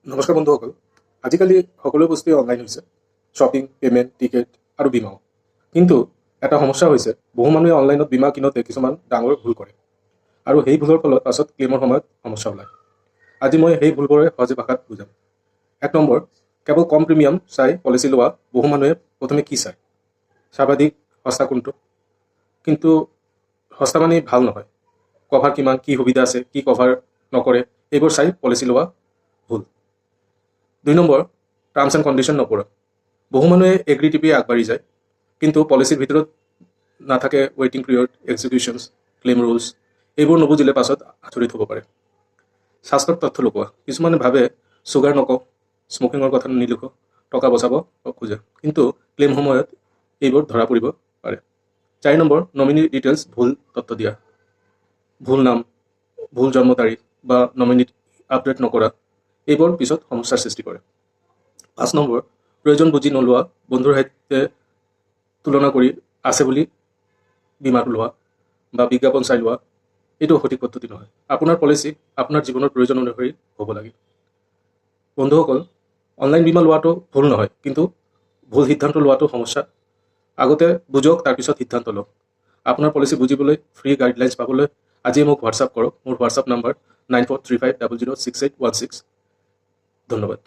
নমস্কাৰ বন্ধুসকল, আজিকালি সকলো বস্তুৱে অনলাইন হৈছে। শ্বপিং, পে'মেণ্ট, টিকেট আৰু বীমাও। কিন্তু এটা সমস্যা হৈছে, বহু মানুহে অনলাইনত বীমা কিনোতে কিছুমান ডাঙৰ ভুল কৰে আৰু সেই ভুলৰ ফলত পাছত ক্লেইমৰ সময়ত সমস্যা ওলায়। আজি মই সেই ভুলবোৰে সহজ ভাষাত বুজাম। 1 নম্বৰ, কেৱল কম প্ৰিমিয়াম চাই পলিচি লোৱা। বহু মানুহে প্ৰথমে কি চায়? সৰ্বাধিক সস্তা কোনটো? কিন্তু সস্তা মানে ভাল নহয়। কভাৰ কিমান, কি সুবিধা আছে, কি কভাৰ নকৰে, এইবোৰ চাই পলিচি লোৱা ভুল। 2 নম্বৰ, টাৰ্মছ এণ্ড কণ্ডিশ্যন নপঢ়া। বহু মানুহে এগ্ৰি টিপি আগবাঢ়ি যায়, কিন্তু পলিচিৰ ভিতৰত নাথাকে ৱেইটিং পিৰিয়ড, এক্সিকিউশ্যনছ, ক্লেইম ৰুলছ। এইবোৰ নুবুজিলে পাছত আচৰিত হ'ব পাৰে। স্বাস্থ্যৰ তথ্য লুকোৱা। কিছুমানে ভাবে চুগাৰ নকওঁ, স্মকিঙৰ কথা নিলিখো, টকা বচাব খোজে, কিন্তু ক্লেইম সময়ত এইবোৰ ধৰা পৰিব পাৰে। 4 নম্বৰ, নমিনি ডিটেইলছ ভুল তথ্য দিয়া। ভুল নাম, ভুল জন্ম তাৰিখ বা নমিনি আপডেট নকৰা, এইবোৰ পিছত সমস্যাৰ সৃষ্টি কৰে। 5 নম্বৰ, প্ৰয়োজন বুজি নোলোৱা। বন্ধুৰ সৈতে তুলনা কৰি আছে বুলি বীমাটো লোৱা বা বিজ্ঞাপন চাই লোৱা, এইটো সঠিক পদ্ধতি নহয়। আপোনাৰ পলিচি আপোনাৰ জীৱনৰ প্ৰয়োজন অনুসৰি হ'ব লাগে। বন্ধুসকল, অনলাইন বীমা লোৱাটো ভুল নহয়, কিন্তু ভুল সিদ্ধান্ত লোৱাটো সমস্যা। আগতে বুজক, তাৰপিছত সিদ্ধান্ত লওক। আপোনাৰ পলিচি বুজিবলৈ ফ্ৰী গাইডলাইন্স পাবলৈ আজিয়ে মোক হোৱাটছআপ কৰক। মোৰ হোৱাটছআপ নম্বৰ 9435006816। ধন্যবাদ।